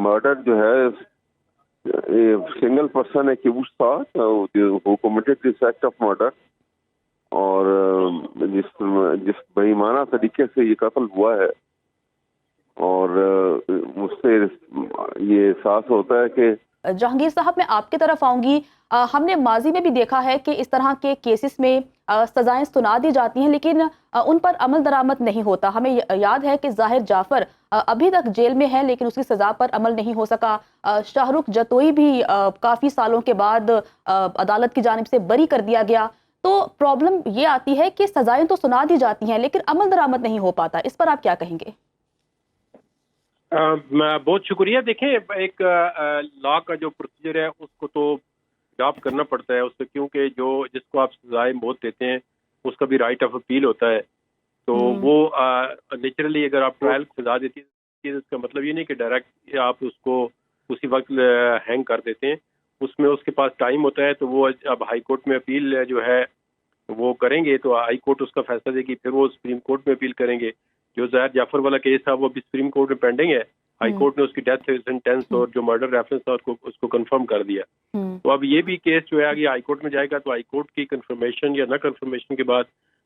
Murder जो है single person accused था who committed this act of murder, और जिस बेईमाना तरीके से ये कत्ल हुआ है, और मुझसे ये एहसास होता है कि जहांगीर साहब, मैं आपकी तरफ आऊंगी। हमने माजी में भी देखा है कि इस तरह के केसेस में सजाएं सुना दी जाती हैं, लेकिन उन पर अमल दरामद नहीं होता। हमें याद है कि जाहिर जाफर अभी तक जेल में है, लेकिन उसकी सजा पर अमल नहीं हो सका। शाहरुख जतोई भी काफी सालों के बाद अदालत की जानिब से बरी कर दिया गया। तो प्रॉब्लम ये आती है कि सजाएं तो सुना दी जाती हैं, लेकिन अमल दरामद नहीं हो पाता। इस पर आप क्या कहेंगे? बहुत शुक्रिया। देखें, एक लॉ का जो प्रोसीजर है उसको तो अडॉप्ट करना पड़ता है उससे, क्योंकि जो जिसको आप सजाए मौत देते हैं उसका भी राइट ऑफ अपील होता है। तो वो नेचुरली अगर आप ट्रायल को सजा देती है, इसका मतलब ये नहीं कि डायरेक्ट आप उसको उसी वक्त हैंग कर देते हैं। उसमें उसके पास टाइम होता है। तो वो अब हाई कोर्ट में अपील जो है वो करेंगे, तो हाई कोर्ट उसका फैसला देगी, फिर वो सुप्रीम कोर्ट में अपील करेंगे। जो ज़ाहिर जाफर वाला केस था वो अभी सुप्रीम कोर्ट में पेंडिंग है। हाई कोर्ट ने उसकी डेथ सेंटेंस और जो मर्डर रेफरेंस था उसको कंफर्म कर दिया। तो अब ये भी केस जो है आगे हाई कोर्ट में जाएगा। तो हाई कोर्ट की कंफर्मेशन या ना कंफर्मेशन के बाद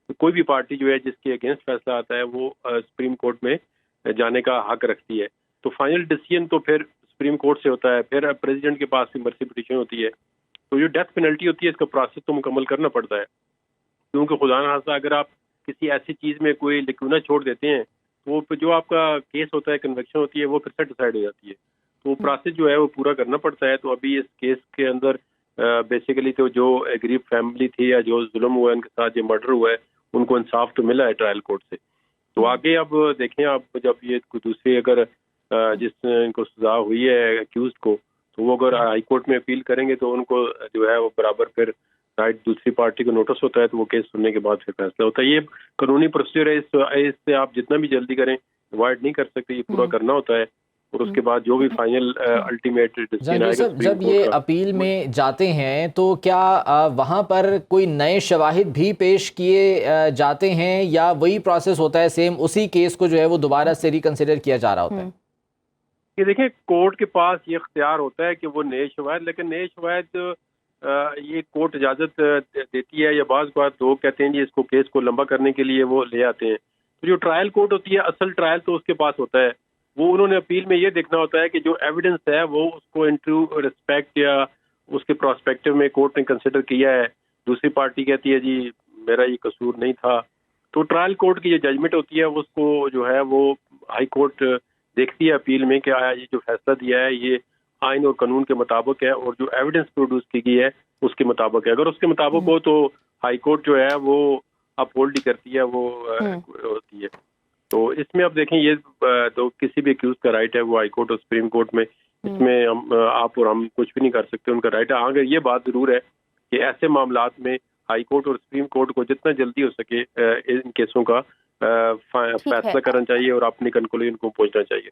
तो कोई भी पार्टी जो है जिसके अगेंस्ट फैसला आता है वो सुप्रीम कोर्ट में जाने का हक रखती है। तो फाइनल डिसीजन तो फिर सुप्रीम कोर्ट से होता है, फिर प्रेसिडेंट के पास भी मर्सी पिटीशन होती है। तो जो डेथ पेनल्टी होती है इसका प्रोसेस तो मुकम्मल करना पड़ता है, क्योंकि खुदा न खास्ता अगर आप किसी ऐसी चीज़ में कोई लिक्यूना छोड़ देते हैं तो वो जो आपका केस होता है, कन्विक्शन होती है, वो फिर से डिसाइड हो जाती है। तो वो प्रोसेस जो है वो पूरा करना पड़ता है। तो अभी इस केस के अंदर बेसिकली तो जो गरीब फैमिली थी या जो जुल्म हुआ है, उनके साथ जो मर्डर हुआ है, उनको इंसाफ तो मिला है ट्रायल कोर्ट से। तो आगे अब देखें, आप जब ये दूसरे अगर जिस इनको सजा हुई है अक्यूज को, तो वो अगर हाई कोर्ट में अपील करेंगे तो उनको जो है वो बराबर फिर राइट दूसरी पार्टी को नोटिस होता है। तो वो केस सुनने के बाद फिर फैसला होता है। ये कानूनी प्रोसीजर है। इससे आप जितना भी जल्दी करें अवॉइड नहीं कर सकते, ये पूरा करना होता है। और उसके बाद जो भी फाइनल अल्टीमेट डिसीजन आएगा, जब ये अपील में जाते हैं तो क्या वहाँ पर कोई नए शवाहिद भी पेश किए जाते हैं, या वही प्रोसेस होता है सेम, उसी केस को जो है वो दोबारा से रिकंसिडर किया जा रहा होता है? ये देखें, कोर्ट के पास ये इख्तियार होता है कि वो नए शवाहिद, लेकिन नए शवाहिद ये कोर्ट इजाज़त देती है, या बाज़ बात लोग कहते हैं जी इसको केस को लंबा करने के लिए वो ले आते हैं। तो जो ट्रायल कोर्ट होती है, असल ट्रायल तो उसके पास होता है। वो उन्होंने अपील में ये देखना होता है कि जो एविडेंस है वो उसको इंटू रिस्पेक्ट या उसके प्रोस्पेक्टिव में कोर्ट ने कंसिडर किया है। दूसरी पार्टी कहती है जी मेरा ये कसूर नहीं था। तो ट्रायल कोर्ट की जो जजमेंट होती है उसको जो है वो हाई कोर्ट देखती है अपील में कि आया ये जो फैसला दिया है ये आइन और कानून के मुताबिक है, और जो एविडेंस प्रोड्यूस की गई है उसके मुताबिक है। अगर उसके मुताबिक हो तो हाई कोर्ट जो है वो अपहोल्ड ही करती है, वो होती है। तो इसमें अब देखें, ये तो किसी भी अक्यूज का राइट है, वो हाई कोर्ट और सुप्रीम कोर्ट में, इसमें हम आप और हम कुछ भी नहीं कर सकते, उनका राइट है। अगर ये बात जरूर है कि ऐसे मामलात में हाई कोर्ट और सुप्रीम कोर्ट को जितना जल्दी हो सके इन केसों का फैसला करना चाहिए और अपनी कंक्लूजन को पहुंचना चाहिए।